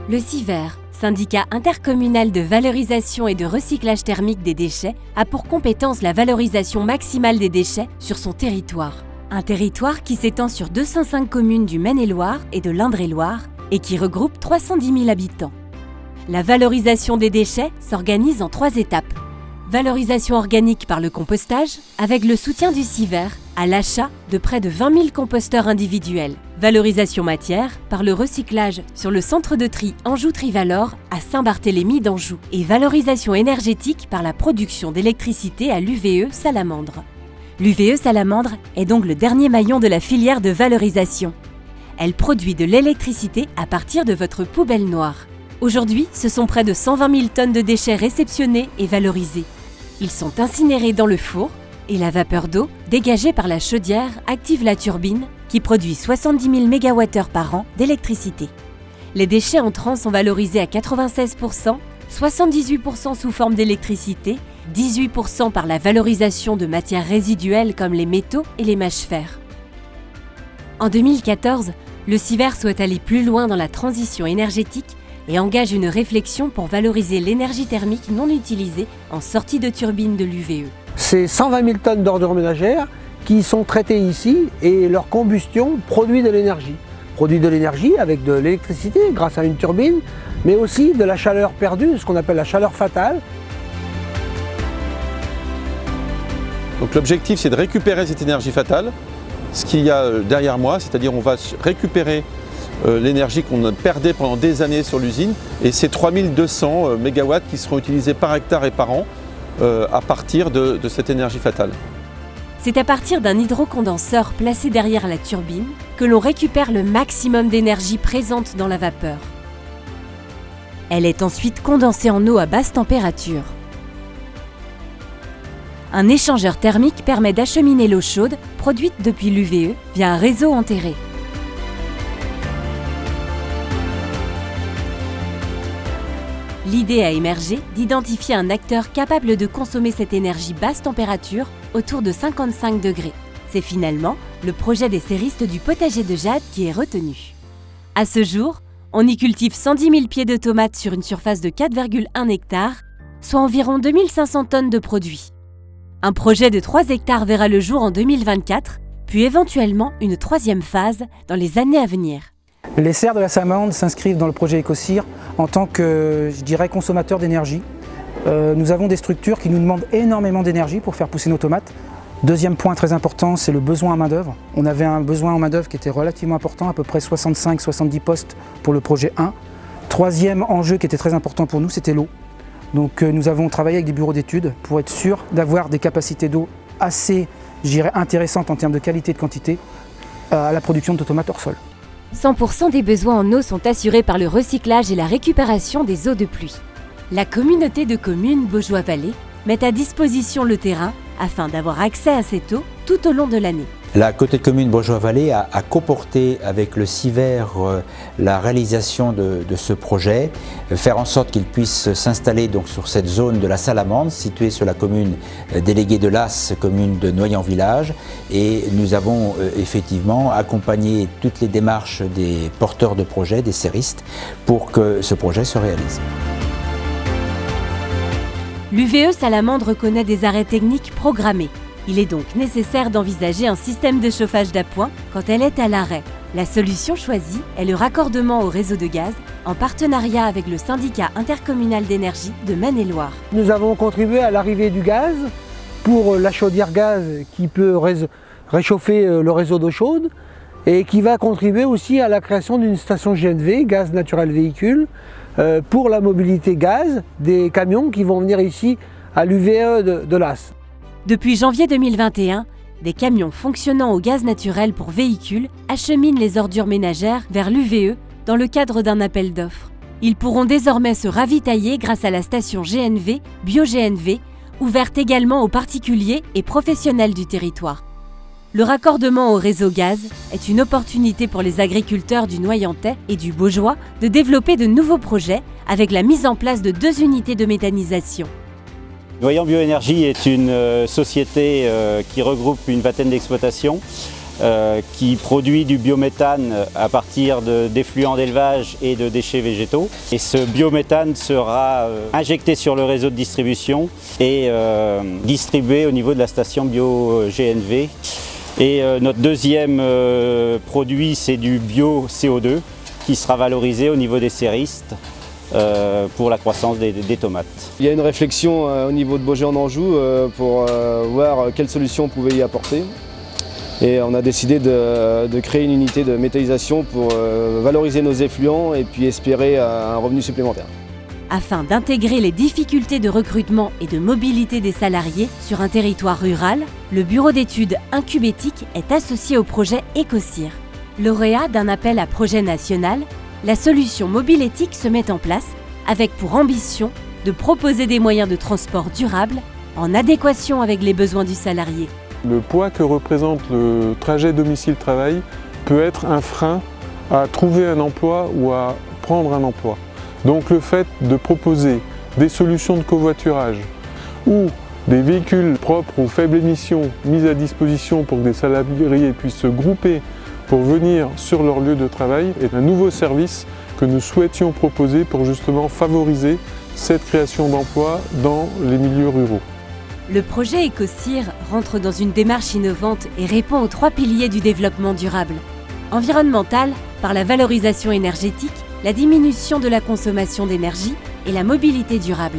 Le SIVER, syndicat intercommunal de valorisation et de recyclage thermique des déchets, a pour compétence la valorisation maximale des déchets sur son territoire. Un territoire qui s'étend sur 205 communes du Maine-et-Loire et de l'Indre-et-Loire et qui regroupe 310 000 habitants. La valorisation des déchets s'organise en 3 étapes. Valorisation organique par le compostage, avec le soutien du SIVER à l'achat de près de 20 000 composteurs individuels. Valorisation matière par le recyclage sur le centre de tri Anjou-Trivalor à Saint-Barthélemy d'Anjou. Et valorisation énergétique par la production d'électricité à l'UVE Salamandre. L'UVE Salamandre est donc le dernier maillon de la filière de valorisation. Elle produit de l'électricité à partir de votre poubelle noire. Aujourd'hui, ce sont près de 120 000 tonnes de déchets réceptionnés et valorisés. Ils sont incinérés dans le four et la vapeur d'eau dégagée par la chaudière active la turbine qui produit 70 000 MWh par an d'électricité. Les déchets entrants sont valorisés à 96%, 78% sous forme d'électricité, 18% par la valorisation de matières résiduelles comme les métaux et les mâches-fer. En 2014, le SIVER souhaite aller plus loin dans la transition énergétique et engage une réflexion pour valoriser l'énergie thermique non utilisée en sortie de turbine de l'UVE. C'est 120 000 tonnes d'ordures ménagères qui sont traitées ici et leur combustion produit de l'énergie. Produit de l'énergie avec de l'électricité grâce à une turbine, mais aussi de la chaleur perdue, ce qu'on appelle la chaleur fatale. Donc l'objectif, c'est de récupérer cette énergie fatale, ce qu'il y a derrière moi, c'est-à-dire on va récupérer l'énergie qu'on perdait pendant des années sur l'usine et c'est 3200 MW qui seront utilisés par hectare et par an à partir de cette énergie fatale. C'est à partir d'un hydrocondenseur placé derrière la turbine que l'on récupère le maximum d'énergie présente dans la vapeur. Elle est ensuite condensée en eau à basse température. Un échangeur thermique permet d'acheminer l'eau chaude produite depuis l'UVE via un réseau enterré. L'idée a émergé d'identifier un acteur capable de consommer cette énergie basse température autour de 55 degrés. C'est finalement le projet des serristes du potager de Jade qui est retenu. À ce jour, on y cultive 110 000 pieds de tomates sur une surface de 4,1 hectares, soit environ 2500 tonnes de produits. Un projet de 3 hectares verra le jour en 2024, puis éventuellement une 3e phase dans les années à venir. Les serres de la Salamandre s'inscrivent dans le projet Ecocir en tant que, consommateurs d'énergie. Nous avons des structures qui nous demandent énormément d'énergie pour faire pousser nos tomates. Deuxième point très important, c'est le besoin en main-d'œuvre. On avait un besoin en main-d'œuvre qui était relativement important, à peu près 65-70 postes pour le projet 1. Troisième enjeu qui était très important pour nous, c'était l'eau. Donc nous avons travaillé avec des bureaux d'études pour être sûr d'avoir des capacités d'eau assez, intéressantes en termes de qualité et de quantité à la production de tomates hors sol. 100% des besoins en eau sont assurés par le recyclage et la récupération des eaux de pluie. La communauté de communes Baugeois-Vallée met à disposition le terrain afin d'avoir accès à cette eau tout au long de l'année. La communauté de communes Baugeois-Vallée a coporté avec le SIVER la réalisation de ce projet, faire en sorte qu'il puisse s'installer donc sur cette zone de la Salamandre, située sur la commune déléguée de Las, commune de Noyant-Village. Et nous avons effectivement accompagné toutes les démarches des porteurs de projets, des serristes, pour que ce projet se réalise. L'UVE Salamandre connaît des arrêts techniques programmés. Il est donc nécessaire d'envisager un système de chauffage d'appoint quand elle est à l'arrêt. La solution choisie est le raccordement au réseau de gaz en partenariat avec le syndicat intercommunal d'énergie de Maine-et-Loire. Nous avons contribué à l'arrivée du gaz pour la chaudière gaz qui peut réchauffer le réseau d'eau chaude et qui va contribuer aussi à la création d'une station GNV, gaz naturel véhicule, pour la mobilité gaz des camions qui vont venir ici à l'UVE de Las. Depuis janvier 2021, des camions fonctionnant au gaz naturel pour véhicules acheminent les ordures ménagères vers l'UVE dans le cadre d'un appel d'offres. Ils pourront désormais se ravitailler grâce à la station GNV, BioGNV, ouverte également aux particuliers et professionnels du territoire. Le raccordement au réseau gaz est une opportunité pour les agriculteurs du Noyentais et du Baugeois de développer de nouveaux projets avec la mise en place de 2 unités de méthanisation. Noyant Bioénergie est une société qui regroupe une vingtaine d'exploitations qui produit du biométhane à partir d'effluents d'élevage et de déchets végétaux. Et ce biométhane sera injecté sur le réseau de distribution et distribué au niveau de la station bio-GNV. Et notre deuxième produit, c'est du bio-CO2 qui sera valorisé au niveau des serristes pour la croissance des tomates. Il y a une réflexion au niveau de Baugé en Anjou pour voir quelles solutions on pouvait y apporter. Et on a décidé de créer une unité de méthanisation pour valoriser nos effluents et puis espérer un revenu supplémentaire. Afin d'intégrer les difficultés de recrutement et de mobilité des salariés sur un territoire rural, le bureau d'études Incubétique est associé au projet Ecocir. Lauréat d'un appel à projet national, la solution Mobilétique se met en place avec pour ambition de proposer des moyens de transport durables en adéquation avec les besoins du salarié. Le poids que représente le trajet domicile-travail peut être un frein à trouver un emploi ou à prendre un emploi. Donc le fait de proposer des solutions de covoiturage ou des véhicules propres ou faibles émissions mis à disposition pour que des salariés puissent se grouper pour venir sur leur lieu de travail est un nouveau service que nous souhaitions proposer pour justement favoriser cette création d'emplois dans les milieux ruraux. Le projet Ecocir rentre dans une démarche innovante et répond aux 3 piliers du développement durable. Environnemental, par la valorisation énergétique, la diminution de la consommation d'énergie et la mobilité durable.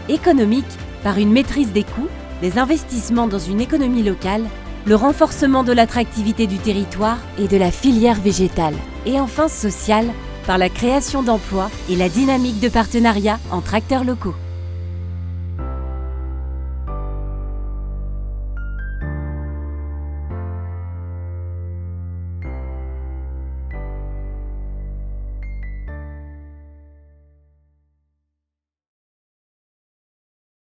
Économique, par une maîtrise des coûts, des investissements dans une économie locale, le renforcement de l'attractivité du territoire et de la filière végétale. Et enfin social, par la création d'emplois et la dynamique de partenariat entre acteurs locaux.